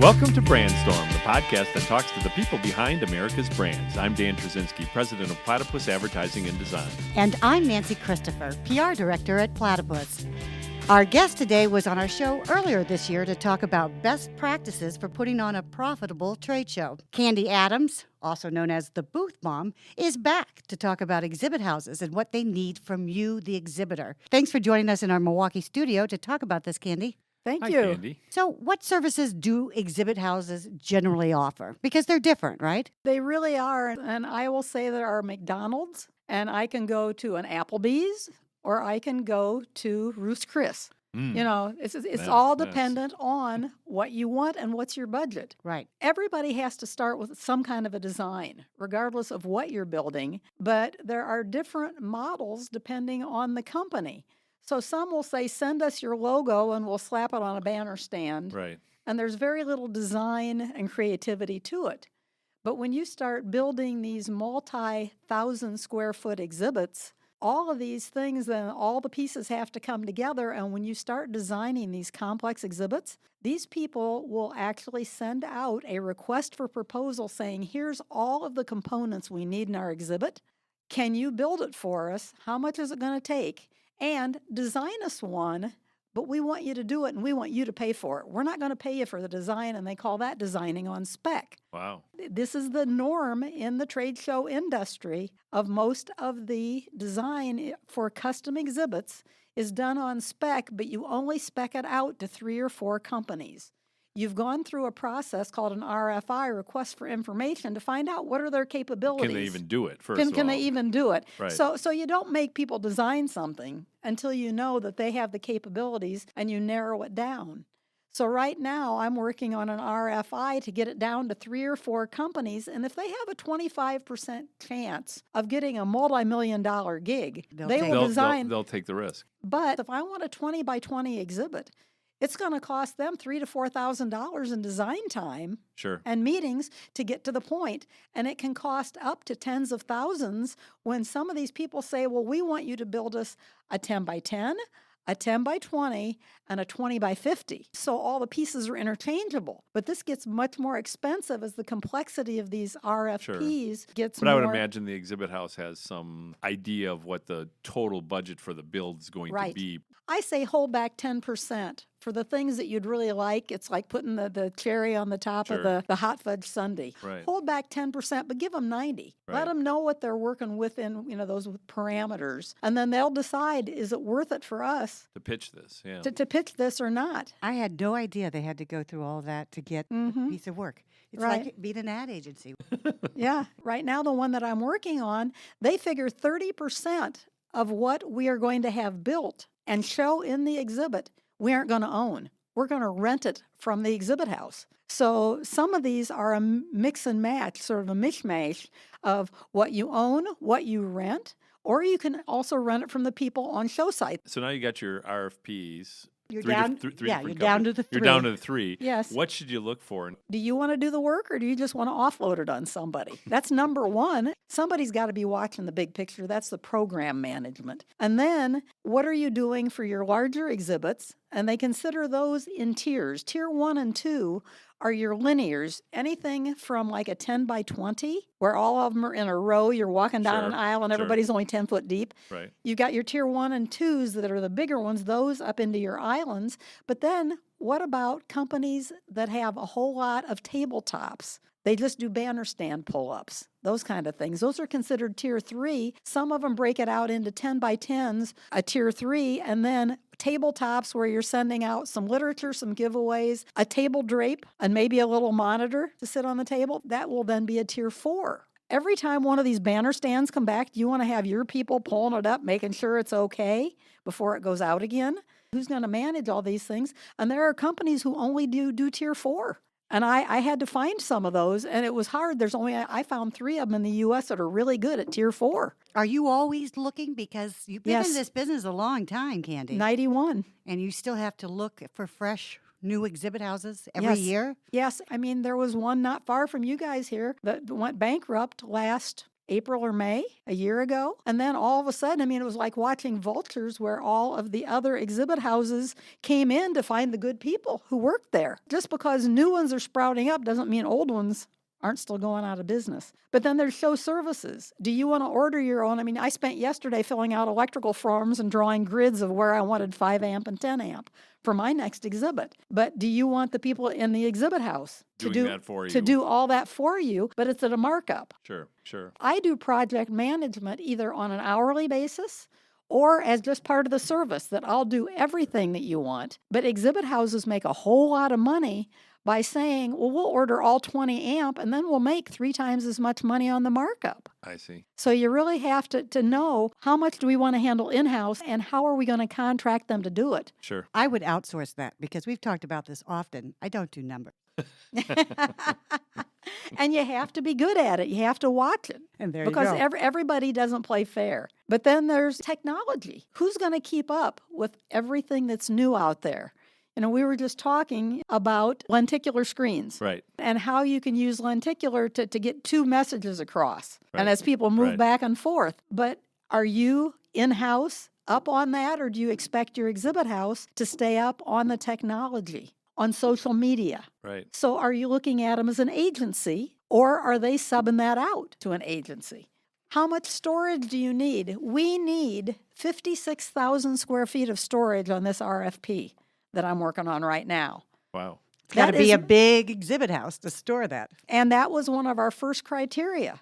Welcome to Brandstorm, the podcast that talks to the people behind America's brands. I'm Dan Trzynski, president of Platypus Advertising and Design. And I'm Nancy Christopher, PR director at Platypus. Our guest today was on our show earlier this year to talk about best practices for putting on a profitable trade show. Candy Adams, also known as the Booth Mom, is back to talk about exhibit houses and what they need from you, the exhibitor. Thanks for joining us in our Milwaukee studio to talk about this, Candy. Thank Hi, you. Candy. So what services do exhibit houses generally offer? Because they're different, right? They really are. And I will say there are McDonald's, and I can go to an Applebee's, or I can go to Ruth's Chris. You know, it's all dependent on what you want and what's your budget. Right. Everybody has to start with some kind of a design, regardless of what you're building. But there are different models depending on the company. So some will say, send us your logo and we'll slap it on a banner stand. Right. And there's very little design and creativity to it. But when you start building these multi-thousand square foot exhibits, all of these things, then all the pieces have to come together. And when you start designing these complex exhibits, these people will actually send out a request for proposal saying, here's all of the components we need in our exhibit. Can you build it for us? How much is it going to take? And design us one, but we want you to do it and we want you to pay for it. We're not going to pay you for the design, and they call that designing on spec. Wow. This is the norm in the trade show industry of most of the design for custom exhibits is done on spec, but you only spec it out to 3 or 4 companies. You've gone through a process called an RFI, request for information, to find out what are their capabilities. Can they even do it, first Can of all? they even do it? Right. So you don't make people design something until you know that they have the capabilities and you narrow it down. So right now I'm working on an RFI to get it down to 3 or 4 companies, and if they have a 25% chance of getting a multi-million-dollar gig, they will design. They'll take the risk. But if I want a 20 by 20 exhibit, it's going to cost them $3,000 to $4,000 in design time and meetings to get to the point. And it can cost up to tens of thousands when some of these people say, well, we want you to build us a 10 by 10, a 10 by 20, and a 20 by 50. So all the pieces are interchangeable. But this gets much more expensive as the complexity of these RFPs gets But more. I would imagine the exhibit house has some idea of what the total budget for the build is going to be. I say hold back 10%. For the things that you'd really like, it's like putting the cherry on the top of the hot fudge sundae. Right. Hold back 10%, but give them 90. Right. Let them know what they're working within, those parameters. And then they'll decide, is it worth it for us To pitch this, yeah. to pitch this or not? I had no idea they had to go through all that to get a piece of work. It's like being an ad agency. Yeah. Right now, the one that I'm working on, they figure 30% of what we are going to have built and show in the exhibit we aren't going to own. We're going to rent it from the exhibit house. So some of these are a mix and match, sort of a mishmash of what you own, what you rent, or you can also rent it from the people on show site. So now you got your RFPs. You're Three down. different- three You're different down to companies. the 3. You're down to the 3. Yes. What should you look for? Do you want to do the work, or do you just want to offload it on somebody? That's number one. Somebody's got to be watching the big picture. That's the program management. And then what are you doing for your larger exhibits? And they consider those in tiers. Tier 1 and 2 are your linears, anything from like a 10 by 20, where all of them are in a row. You're walking down an aisle and everybody's only 10 foot deep. Right. You've got your tier 1 and 2s that are the bigger ones, those up into your islands. But then what about companies that have a whole lot of tabletops? They just do banner stand pull-ups, those kind of things. Those are considered tier 3. Some of them break it out into 10 by 10s, a tier 3, and then tabletops where you're sending out some literature, some giveaways, a table drape, and maybe a little monitor to sit on the table. That will then be a tier 4. Every time one of these banner stands come back, you want to have your people pulling it up, making sure it's okay before it goes out again. Who's going to manage all these things? And there are companies who only do tier 4. And I had to find some of those, and it was hard. I found 3 of them in the U.S. that are really good at tier 4. Are you always looking? Because you've been Yes. in this business a long time, Candy. 91. And you still have to look for fresh new exhibit houses every year? Yes. I mean, there was one not far from you guys here that went bankrupt last April or May a year ago. And then all of a sudden, I mean, it was like watching vultures where all of the other exhibit houses came in to find the good people who worked there. Just because new ones are sprouting up doesn't mean old ones aren't still going out of business. But then there's show services. Do you want to order your own? I mean, I spent yesterday filling out electrical forms and drawing grids of where I wanted 5 amp and 10 amp for my next exhibit. But do you want the people in the exhibit house to do that for you? To do all that for you, but it's at a markup. Sure. I do project management either on an hourly basis or as just part of the service, that I'll do everything that you want. But exhibit houses make a whole lot of money by saying, well, we'll order all 20 amp and then we'll make 3 times as much money on the markup. I see. So you really have to know how much do we want to handle in-house and how are we going to contract them to do it. Sure. I would outsource that because we've talked about this often. I don't do numbers. And you have to be good at it. You have to watch it. And there because you go. Everybody doesn't play fair. But then there's technology. Who's going to keep up with everything that's new out there? You know, we were just talking about lenticular screens. Right. And how you can use lenticular to get 2 messages across. Right. And as people move Right. back and forth. But are you in-house up on that, or do you expect your exhibit house to stay up on the technology, on social media? Right. So are you looking at them as an agency, or are they subbing that out to an agency? How much storage do you need? We need 56,000 square feet of storage on this RFP that I'm working on right now. Wow. It's got to That be is- a big exhibit house to store that. And that was one of our first criteria.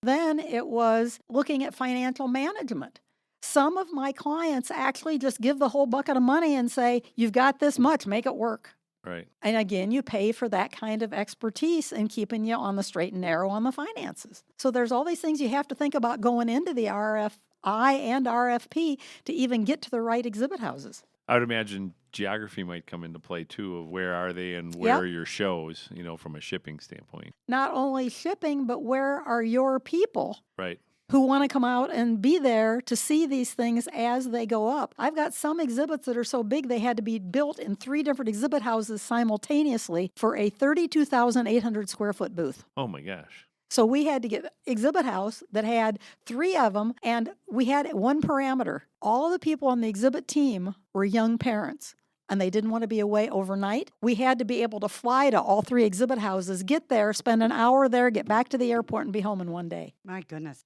Then it was looking at financial management. Some of my clients actually just give the whole bucket of money and say, you've got this much, make it work. Right. And again, you pay for that kind of expertise and keeping you on the straight and narrow on the finances. So there's all these things you have to think about going into the RFI and RFP to even get to the right exhibit houses. I would imagine geography might come into play too, of where are they and where Yep. are your shows, from a shipping standpoint. Not only shipping, but where are your people Right. who want to come out and be there to see these things as they go up. I've got some exhibits that are so big they had to be built in 3 different exhibit houses simultaneously for a 32,800 square foot booth. Oh my gosh. So we had to get an exhibit house that had 3 of them, and we had one parameter. All of the people on the exhibit team were young parents, and they didn't want to be away overnight. We had to be able to fly to all 3 exhibit houses, get there, spend an hour there, get back to the airport, and be home in one day. My goodness.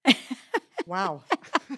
Wow.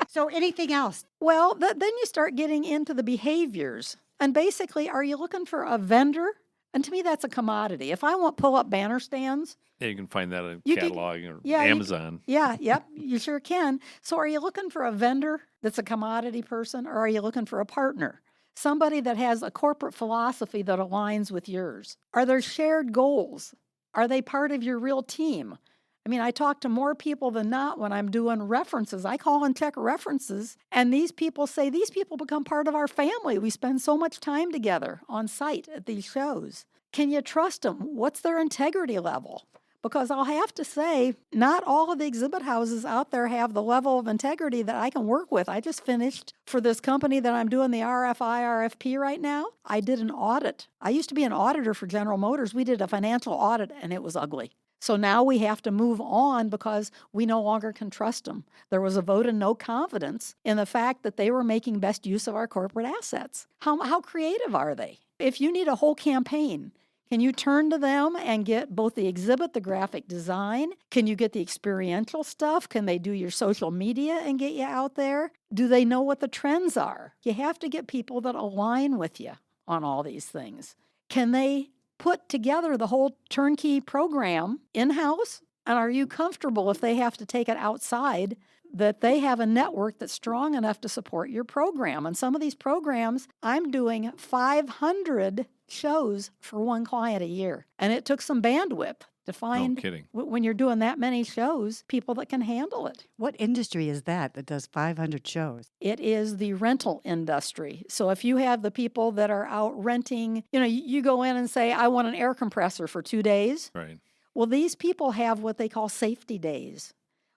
So anything else? Well, then you start getting into the behaviors. And basically, are you looking for a vendor? And to me, that's a commodity. If I want pull-up banner stands, Yeah, you can find that on You can- catalog or yeah, you- Amazon. yep, you sure can. So are you looking for a vendor that's a commodity person, or are you looking for a partner? Somebody that has a corporate philosophy that aligns with yours. Are there shared goals? Are they part of your real team? I mean, I talk to more people than not when I'm doing references. I call and check references, and these people say, these people become part of our family. We spend so much time together on site at these shows. Can you trust them? What's their integrity level? Because I'll have to say, not all of the exhibit houses out there have the level of integrity that I can work with. I just finished for this company that I'm doing the RFI, RFP right now. I did an audit. I used to be an auditor for General Motors. We did a financial audit, and it was ugly. So now we have to move on because we no longer can trust them. There was a vote of no confidence in the fact that they were making best use of our corporate assets. How creative are they? If you need a whole campaign, can you turn to them and get both the exhibit, the graphic design? Can you get the experiential stuff? Can they do your social media and get you out there? Do they know what the trends are? You have to get people that align with you on all these things. Can they put together the whole turnkey program in-house? And are you comfortable if they have to take it outside, that they have a network that's strong enough to support your program? And some of these programs, I'm doing 500 shows for one client a year. And it took some bandwidth to find, No kidding. when you're doing that many shows, people that can handle it. What industry is that does 500 shows? It is the rental industry. So if you have the people that are out renting, you go in and say, I want an air compressor for 2 days. Right. Well, these people have what they call safety days,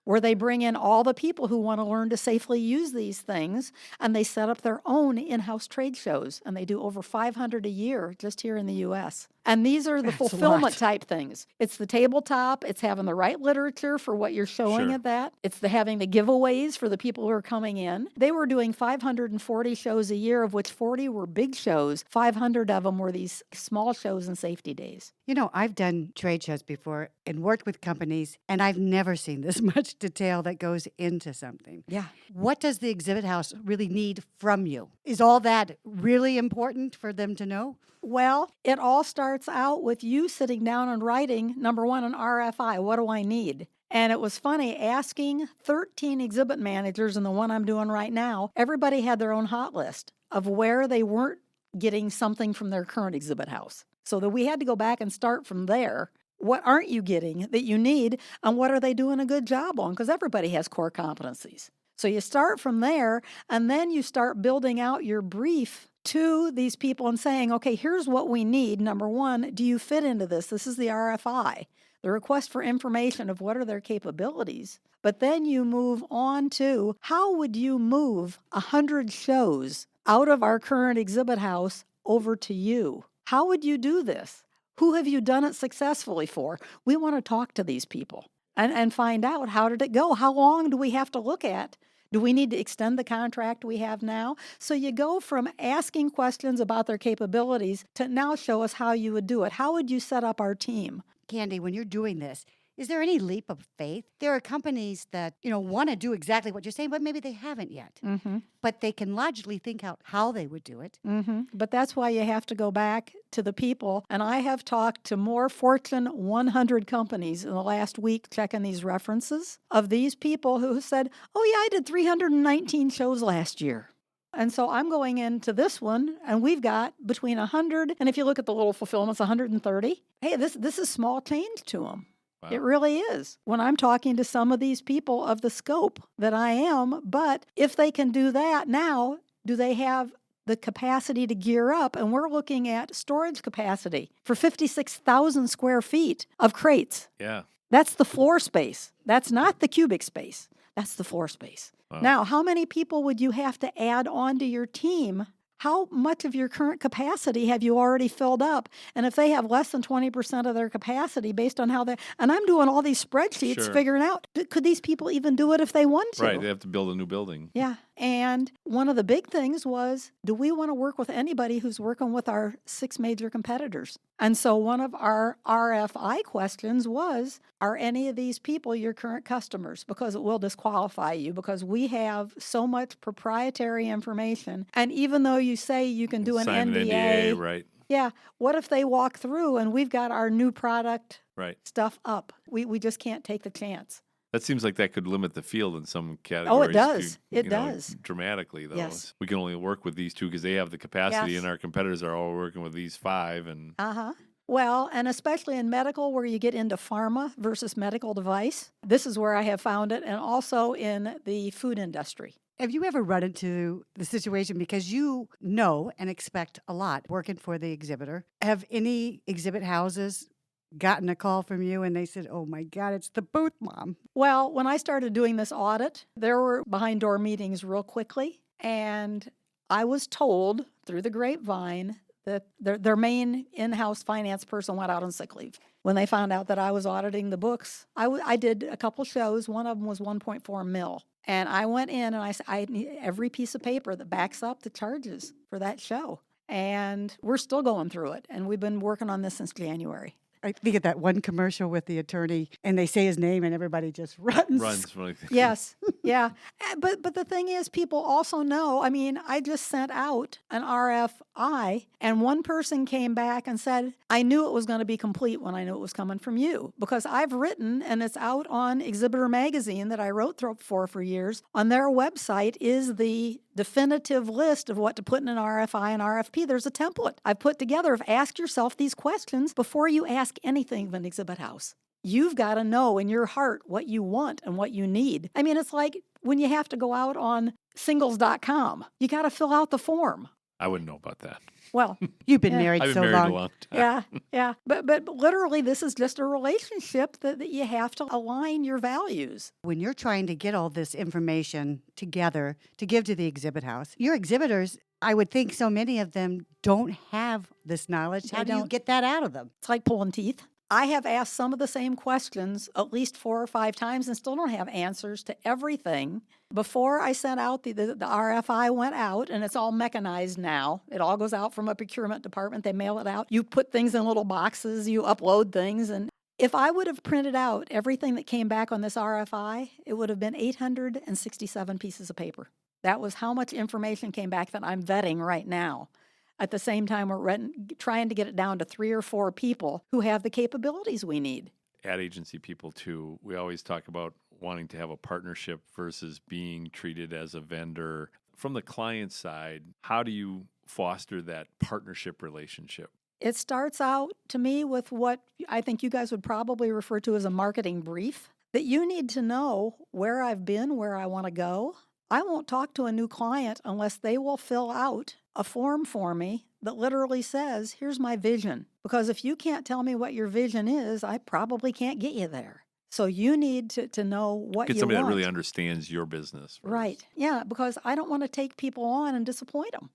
where they bring in all the people who want to learn to safely use these things, and they set up their own in-house trade shows, and they do over 500 a year just here in the U.S. And these are the That's a fulfillment lot. type things. It's the tabletop. It's having the right literature for what you're showing Sure. at that. It's having the giveaways for the people who are coming in. They were doing 540 shows a year, of which 40 were big shows. 500 of them were these small shows and safety days. You know, I've done trade shows before and worked with companies, and I've never seen this much detail that goes into something. Yeah. What does the exhibit house really need from you? Is all that really important for them to know? Well, it all starts out with you sitting down and writing, number one, an RFI. What do I need? And it was funny asking 13 exhibit managers, and the one I'm doing right now, everybody had their own hot list of where they weren't getting something from their current exhibit house. So that we had to go back and start from there. What aren't you getting that you need, and what are they doing a good job on? Because everybody has core competencies. So you start from there, and then you start building out your brief to these people and saying, okay, here's what we need. Number one, do you fit into this? This is the RFI, the request for information of what are their capabilities. But then you move on to how would you move 100 shows out of our current exhibit house over to you? How would you do this? Who have you done it successfully for? We want to talk to these people and find out, how did it go? How long do we have to look at? Do we need to extend the contract we have now? So you go from asking questions about their capabilities to now show us how you would do it. How would you set up our team? Candy, when you're doing this, is there any leap of faith? There are companies that, want to do exactly what you're saying, but maybe they haven't yet. Mm-hmm. But they can logically think out how they would do it. Mm-hmm. But that's why you have to go back to the people. And I have talked to more Fortune 100 companies in the last week checking these references of these people who said, oh, yeah, I did 319 shows last year. And so I'm going into this one, and we've got between 100, and if you look at the little fulfillments, 130. Hey, this is small change to them. Wow. It really is. When I'm talking to some of these people of the scope that I am, but if they can do that now, do they have the capacity to gear up? And we're looking at storage capacity for 56,000 square feet of crates. Yeah. That's the floor space. That's not the cubic space. That's the floor space. Wow. Now, how many people would you have to add on to your team? How much of your current capacity have you already filled up? And if they have less than 20% of their capacity based on how they, and I'm doing all these spreadsheets Sure. figuring out, could these people even do it if they want to? Right. They have to build a new building. Yeah. And one of the big things was, do we want to work with anybody who's working with our 6 major competitors? And so one of our RFI questions was, are any of these people your current customers? Because it will disqualify you, because we have so much proprietary information. And even though you say you can do an Sign NDA, right. yeah, what if they walk through and we've got our new product Right. stuff up? We just can't take the chance. That seems like that could limit the field in some categories. does. It you know, does. Dramatically, though. Yes. We can only work with these 2 because they have the capacity, Yes. and our competitors are all working with these 5. And Uh-huh. Well, and especially in medical, where you get into pharma versus medical device, this is where I have found it, and also in the food industry. Have you ever run into the situation, because you know and expect a lot working for the exhibitor? Have any exhibit houses gotten a call from you and they said, oh my God, it's the booth mom? Well, when I started doing this audit, there were behind door meetings real quickly, and I was told through the grapevine that their main in-house finance person went out on sick leave. When they found out that I was auditing the books, I did a couple shows. One of them was 1.4 mil. And I went in and I said, I need every piece of paper that backs up the charges for that show. And we're still going through it. And we've been working on this since January. I think of that one commercial with the attorney, and they say his name, and everybody just runs. runs. Yes, yeah. But the thing is, people also know, I mean, I just sent out an RFI, and one person came back and said, I knew it was going to be complete when I knew it was coming from you, because I've written, and it's out on Exhibitor Magazine that I wrote for years. On their website is the definitive list of what to put in an RFI and RFP. There's a template I've put together of ask yourself these questions before you ask anything of an exhibit house. You've got to know in your heart what you want and what you need. I mean, it's like when you have to go out on singles.com, you got to fill out the form. I wouldn't know about that. Well, You've been Yeah. married I've been so married long. a long time. yeah. But literally, this is just a relationship that you have to align your values. When you're trying to get all this information together to give to the exhibit house, your exhibitors, I would think so many of them don't have this knowledge. How They do you don't. get that out of them? It's like pulling teeth. I have asked some of the same questions at least 4 or 5 times and still don't have answers to everything. Before I sent out the RFI went out, and it's all mechanized now. It all goes out from a procurement department. They mail it out. You put things in little boxes, you upload things. And if I would have printed out everything that came back on this RFI, it would have been 867 pieces of paper. That was how much information came back that I'm vetting right now. At the same time, we're trying to get it down to 3 or 4 people who have the capabilities we need. Ad agency people, too, we always talk about wanting to have a partnership versus being treated as a vendor. From the client side, how do you foster that partnership relationship? It starts out, to me, with what I think you guys would probably refer to as a marketing brief, that you need to know where I've been, where I want to go. I won't talk to a new client unless they will fill out a form for me that literally says, here's my vision. Because if you can't tell me what your vision is, I probably can't get you there. So you need to know what Get you somebody want. that really understands your business. Right. Yeah, because I don't want to take people on and disappoint them.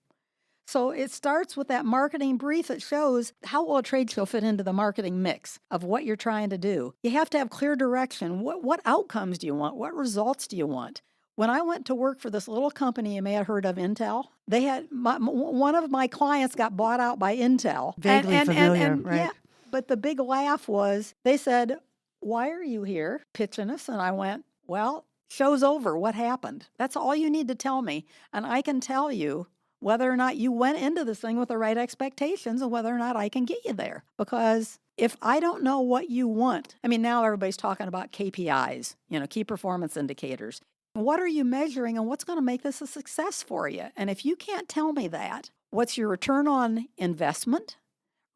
So it starts with that marketing brief that shows how will a trade show fit into the marketing mix of what you're trying to do. You have to have clear direction. What outcomes do you want? What results do you want? When I went to work for this little company, you may have heard of Intel. They had one of my clients got bought out by Intel. Vaguely familiar, right? Yeah, but the big laugh was they said, "Why are you here pitching us?" And I went, "Well, show's over. What happened? That's all you need to tell me, and I can tell you whether or not you went into this thing with the right expectations and whether or not I can get you there. Because if I don't know what you want, I mean, now everybody's talking about KPIs, key performance indicators. What are you measuring and what's going to make this a success for you? And if you can't tell me that, what's your return on investment,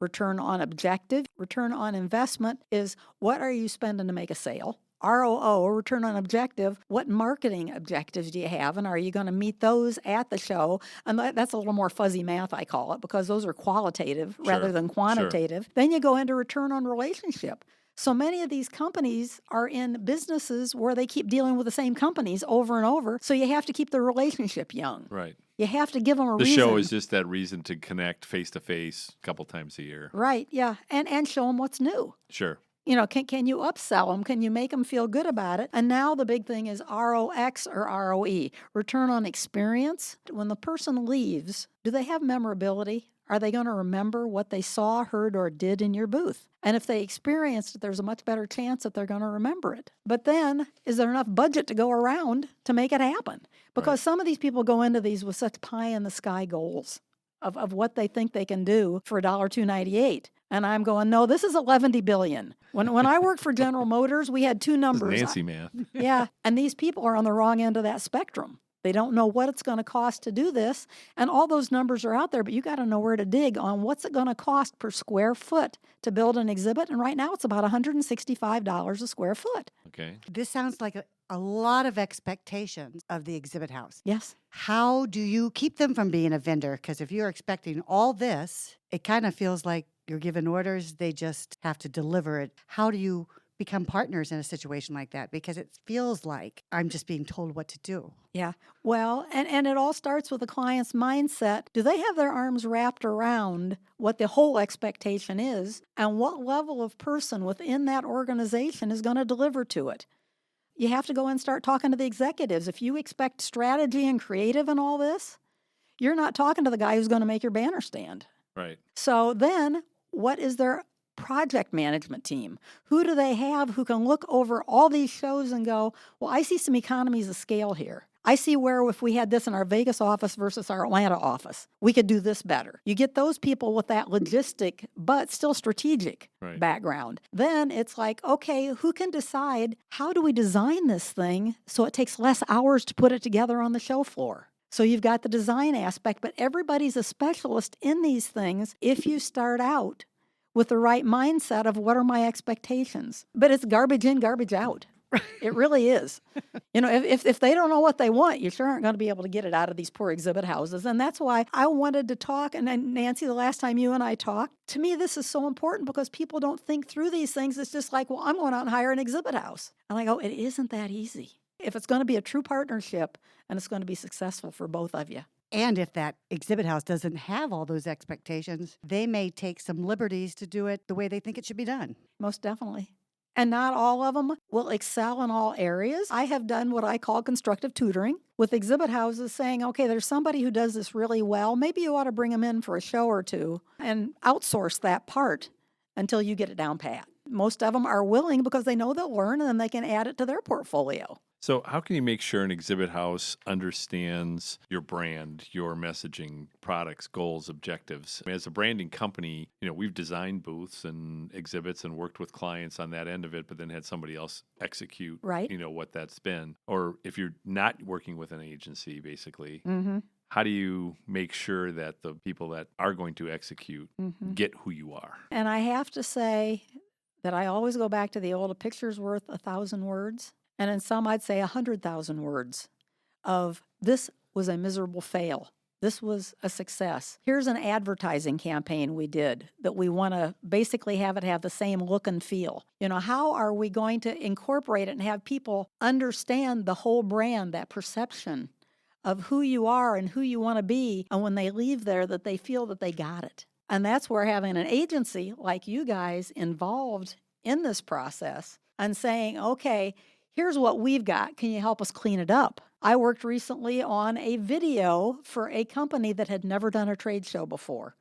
return on objective? Return on investment is what are you spending to make a sale? ROO, return on objective, what marketing objectives do you have, and are you going to meet those at the show? And that's a little more fuzzy math, I call it, because those are qualitative rather than quantitative. Then you go into return on relationship. So many of these companies are in businesses where they keep dealing with the same companies over and over, so you have to keep the relationship young. Right. You have to give them a The reason. show is just that reason to connect face-to-face a couple times a year. Right, yeah, and show them what's new. Sure. Can you upsell them? Can you make them feel good about it? And now the big thing is ROX or ROE, return on experience. When the person leaves, do they have memorability? Are they going to remember what they saw, heard, or did in your booth? And if they experienced it, there's a much better chance that they're going to remember it. But then, is there enough budget to go around to make it happen? Because some of these people go into these with such pie-in-the-sky goals of what they think they can do for $2.98. And I'm going, no, this is $11 billion. When I worked for General Motors, we had 2 numbers. Nancy, man. Yeah, and these people are on the wrong end of that spectrum. They don't know what it's going to cost to do this, and all those numbers are out there, but you got to know where to dig on what's it going to cost per square foot to build an exhibit, and right now it's about $165 a square foot. Okay. This sounds like a lot of expectations of the exhibit house. Yes. How do you keep them from being a vendor? Because if you're expecting all this, it kind of feels like you're given orders, they just have to deliver it. How do you become partners in a situation like that? Because it feels like I'm just being told what to do. Yeah. Well, and it all starts with the client's mindset. Do they have their arms wrapped around what the whole expectation is and what level of person within that organization is going to deliver to it? You have to go and start talking to the executives. If you expect strategy and creative and all this, you're not talking to the guy who's going to make your banner stand. Right. So then what is their project management team? Who do they have who can look over all these shows and go, well, I see some economies of scale here. I see where if we had this in our Vegas office versus our Atlanta office, we could do this better. You get those people with that logistic, but still strategic background. Then it's like, okay, who can decide how do we design this thing so it takes less hours to put it together on the show floor? So you've got the design aspect, but everybody's a specialist in these things if you start out with the right mindset of what are my expectations. But it's garbage in, garbage out. It really is. If they don't know what they want, you sure aren't going to be able to get it out of these poor exhibit houses. And that's why I wanted to talk. And then, Nancy, the last time you and I talked, to me, this is so important because people don't think through these things. It's just like, well, I'm going out and hire an exhibit house. And I go, it isn't that easy. If it's going to be a true partnership and it's going to be successful for both of you. And if that exhibit house doesn't have all those expectations, they may take some liberties to do it the way they think it should be done. Most definitely. And not all of them will excel in all areas. I have done what I call constructive tutoring with exhibit houses saying, okay, there's somebody who does this really well. Maybe you ought to bring them in for a show or two and outsource that part until you get it down pat. Most of them are willing because they know they'll learn and then they can add it to their portfolio. So how can you make sure an exhibit house understands your brand, your messaging, products, goals, objectives? As a branding company, we've designed booths and exhibits and worked with clients on that end of it, but then had somebody else execute, right? What that's been. Or if you're not working with an agency, basically, how do you make sure that the people that are going to execute get who you are? And I have to say that I always go back to the old, a picture's worth 1,000 words. And in some, I'd say 100,000 words of this was a miserable fail. This was a success. Here's an advertising campaign we did that we want to basically have it have the same look and feel. How are we going to incorporate it and have people understand the whole brand, that perception of who you are and who you want to be, and when they leave there that they feel that they got it. And that's where having an agency like you guys involved in this process and saying, okay, here's what we've got. Can you help us clean it up? I worked recently on a video for a company that had never done a trade show before.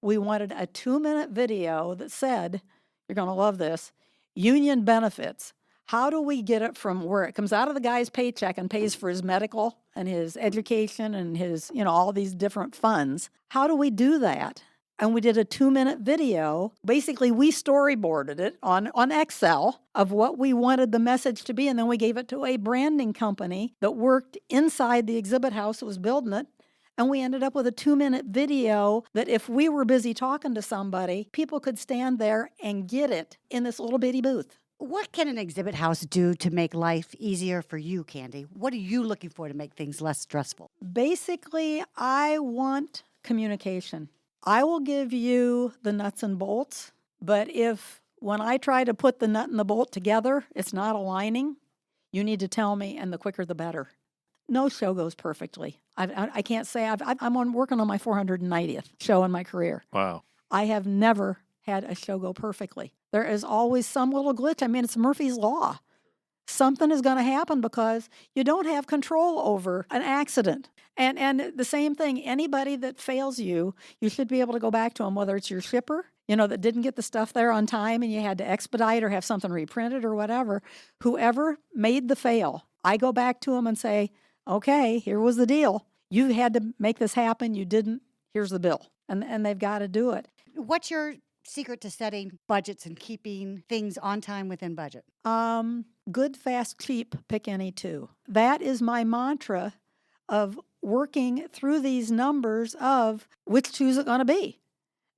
We wanted a 2-minute video that said, you're going to love this, union benefits. How do we get it from where it comes out of the guy's paycheck and pays for his medical and his education and his, all these different funds? How do we do that? And we did a 2-minute video. Basically, we storyboarded it on Excel of what we wanted the message to be. And then we gave it to a branding company that worked inside the exhibit house that was building it. And we ended up with a 2-minute video that if we were busy talking to somebody, people could stand there and get it in this little bitty booth. What can an exhibit house do to make life easier for you, Candy? What are you looking for to make things less stressful? Basically, I want communication. I will give you the nuts and bolts, but if when I try to put the nut and the bolt together, it's not aligning, you need to tell me, and the quicker the better. No show goes perfectly. I can't say I'm working on my 490th show in my career. Wow. I have never had a show go perfectly. There is always some little glitch. I mean, it's Murphy's Law. Something is going to happen because you don't have control over an accident. And the same thing, anybody that fails you should be able to go back to them, whether it's your shipper, that didn't get the stuff there on time and you had to expedite or have something reprinted or whatever. Whoever made the fail, I go back to them and say, okay, here was the deal. You had to make this happen. You didn't. Here's the bill. And they've got to do it. What's your secret to setting budgets and keeping things on time within budget? Good, fast, cheap, pick any two. That is my mantra of working through these numbers of which two is it going to be.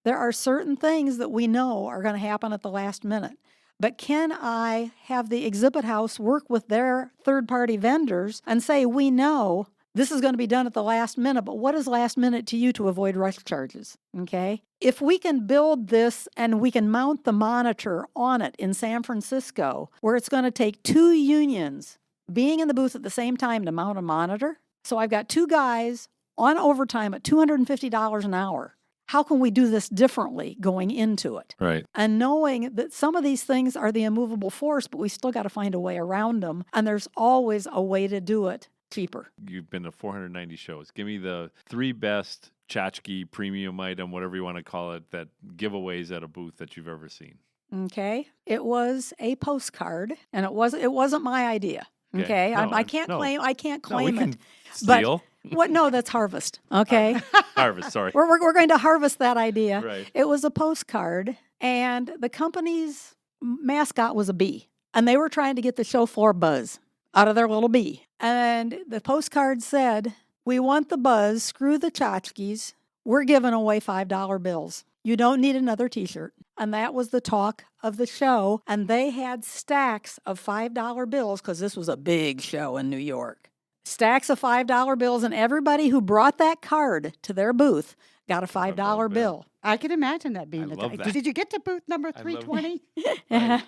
There are certain things that we know are going to happen at the last minute. But can I have the exhibit house work with their third-party vendors and say, we know this is going to be done at the last minute, but what is last minute to you to avoid rush charges? Okay? If we can build this and we can mount the monitor on it in San Francisco, where it's going to take 2 unions being in the booth at the same time to mount a monitor, so I've got 2 guys on overtime at $250 an hour. How can we do this differently going into it? Right. And knowing that some of these things are the immovable force, but we still got to find a way around them. And there's always a way to do it cheaper. You've been to 490 shows. Give me the 3 best tchotchke premium item, whatever you want to call it, that giveaways at a booth that you've ever seen. Okay. It was a postcard, and it wasn't my idea. Okay. No, I can't claim it. Steal. What? No, that's Harvest. Okay. Harvest, sorry. We're going to harvest that idea. Right. It was a postcard, and the company's mascot was a bee, and they were trying to get the show floor buzz out of their little bee. And the postcard said, "We want the buzz, screw the tchotchkes. We're giving away $5 bills. You don't need another T-shirt." And that was the talk of the show, and they had stacks of $5 bills because this was a big show in New York. Stacks of $5 bills, and everybody who brought that card to their booth got a $5 bill. I can imagine that being I love that. Did you get to booth number 320? Right.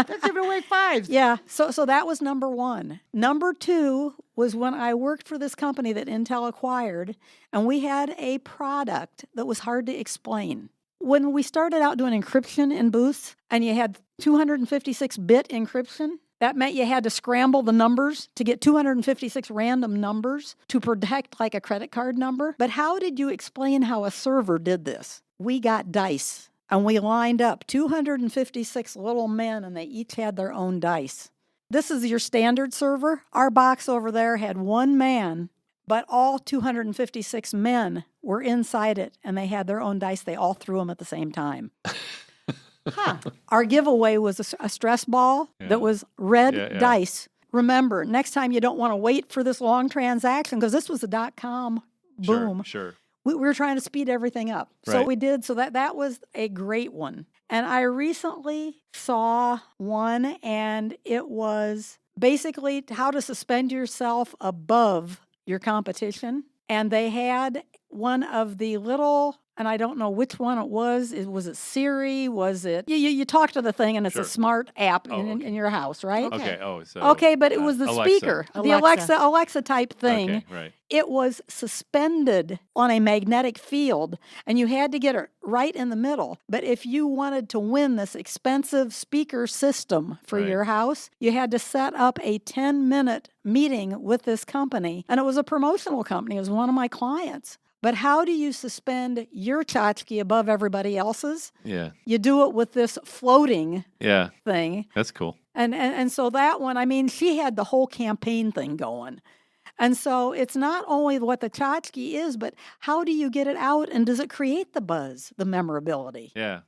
They're giving away fives. Yeah, so that was number one. Number two was when I worked for this company that Intel acquired, and we had a product that was hard to explain. When we started out doing encryption in booths, and you had 256-bit encryption, that meant you had to scramble the numbers to get 256 random numbers to protect like a credit card number. But how did you explain how a server did this? We got dice, and we lined up 256 little men, and they each had their own dice. This is your standard server. Our box over there had one man, but all 256 men were inside it, and they had their own dice. They all threw them at the same time. Our giveaway was a stress ball that was red dice. Remember, next time you don't want to wait for this long transaction, because this was a .com boom. Sure. We were trying to speed everything up. So we did. So that was a great one. And I recently saw one, and it was basically how to suspend yourself above your competition. And they had one of the little, and I don't know which one it was. Was it Siri? Was it? You talk to the thing, and it's a smart app in your house, right? Okay. Okay, but it was the Alexa. speaker, the Alexa type thing. Okay, right. It was suspended on a magnetic field, and you had to get it right in the middle. But if you wanted to win this expensive speaker system for your house, you had to set up a 10-minute meeting with this company. And it was a promotional company. It was one of my clients. But how do you suspend your tchotchke above everybody else's? Yeah. You do it with this floating thing. That's cool. And so that one, I mean, she had the whole campaign thing going. And so it's not only what the tchotchke is, but how do you get it out, and does it create the buzz, the memorability? Yeah.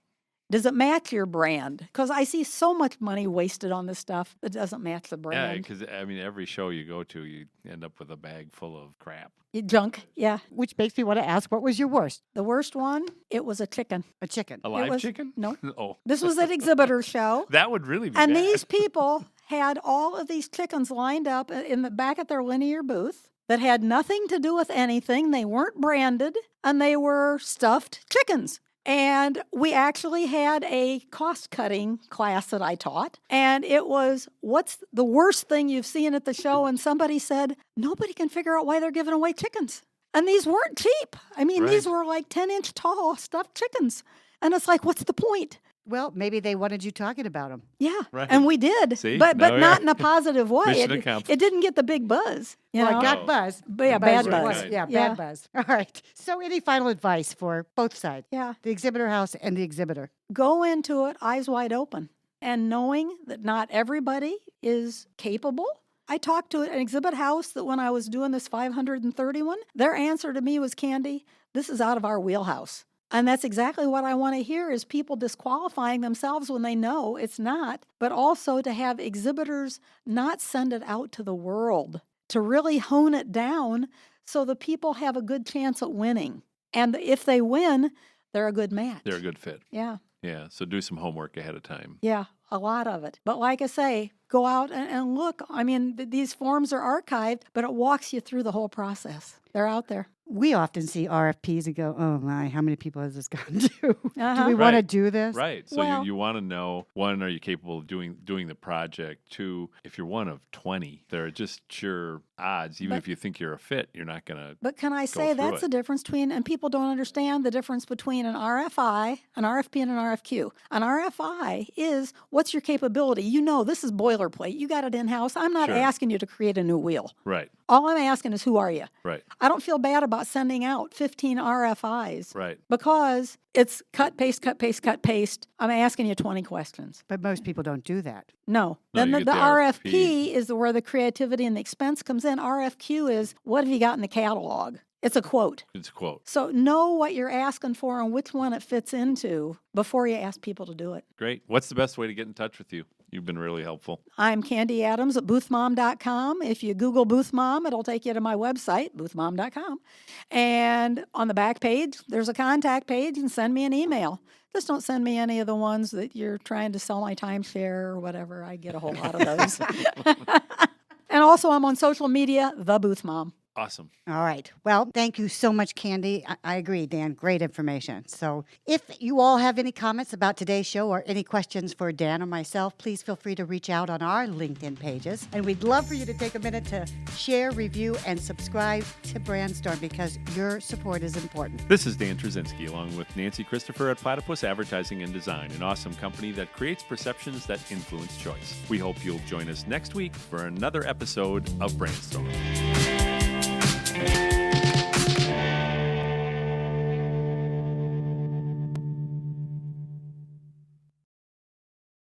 Does it match your brand? Because I see so much money wasted on this stuff that doesn't match the brand. Yeah, because, I mean, every show you go to, you end up with a bag full of crap. Junk, yeah. Which makes me want to ask, what was your worst? The worst one, it was a chicken. A chicken. A live chicken? No. Oh. This was at Exhibitor show. That would really be And bad. these people had all of these chickens lined up in the back of their linear booth that had nothing to do with anything. They weren't branded, and they were stuffed chickens. And we actually had a cost-cutting class that I taught, and it was, what's the worst thing you've seen at the show? And somebody said, nobody can figure out why they're giving away chickens. And these weren't cheap. I mean, these were like 10-inch tall stuffed chickens. And it's like, what's the point? Well, maybe they wanted you talking about them. Yeah, Right. and we did, See? but Now we not are. in a positive way. Mission It accomplished. didn't get the big buzz. You Well, know? I got buzz. But yeah, The bad was- buzz. Right. Yeah, Yeah. bad buzz. All right. So any final advice for both sides? Yeah. The exhibitor house and the exhibitor. Go into it eyes wide open and knowing that not everybody is capable. I talked to an exhibit house that when I was doing this 531, their answer to me was, Candy, this is out of our wheelhouse. And that's exactly what I want to hear, is people disqualifying themselves when they know it's not, but also to have exhibitors not send it out to the world, to really hone it down so the people have a good chance at winning. And if they win, they're a good match. They're a good fit. Yeah. Yeah. So do some homework ahead of time. Yeah, a lot of it. But like I say, go out and look. I mean, these forms are archived, but it walks you through the whole process. They're out there. We often see RFPs and go, oh my, how many people has this gone to? Do Uh-huh. we want to Right. do this? Right. So Well- you want to know, one, are you capable of doing the project? Two, if you're one of 20, there are just sure odds. Even But- if you think you're a fit, you're not going to. But can I say through that's it. the difference between, and people don't understand the difference between an RFI, an RFP, and an RFQ. An RFI is, what's your capability? You know, this is boilerplate. You got it in-house. I'm not Sure. asking you to create a new wheel. Right. All I'm asking is, who are you? Right. I don't feel bad about sending out 15 RFIs Right. because it's cut, paste, cut, paste, cut, paste. I'm asking you 20 questions. But most people don't do that. No. No, Then you the get the RFP is where the creativity and the expense comes in. RFQ is, what have you got in the catalog? It's a quote. It's a quote. So know what you're asking for and which one it fits into before you ask people to do it. Great. What's the best way to get in touch with you? You've been really helpful. I'm Candy Adams at boothmom.com. If you Google Booth Mom, it'll take you to my website, boothmom.com. And on the back page, there's a contact page. You can send me an email. Just don't send me any of the ones that you're trying to sell my timeshare or whatever. I get a whole lot of those. And also, I'm on social media, The Booth Mom. Awesome. All right. Well, thank you so much, Candy. I agree, Dan. Great information. So if you all have any comments about today's show or any questions for Dan or myself, please feel free to reach out on our LinkedIn pages. And we'd love for you to take a minute to share, review, and subscribe to Brandstorm because your support is important. This is Dan Trzynski along with Nancy Christopher at Platypus Advertising and Design, an awesome company that creates perceptions that influence choice. We hope you'll join us next week for another episode of Brandstorm.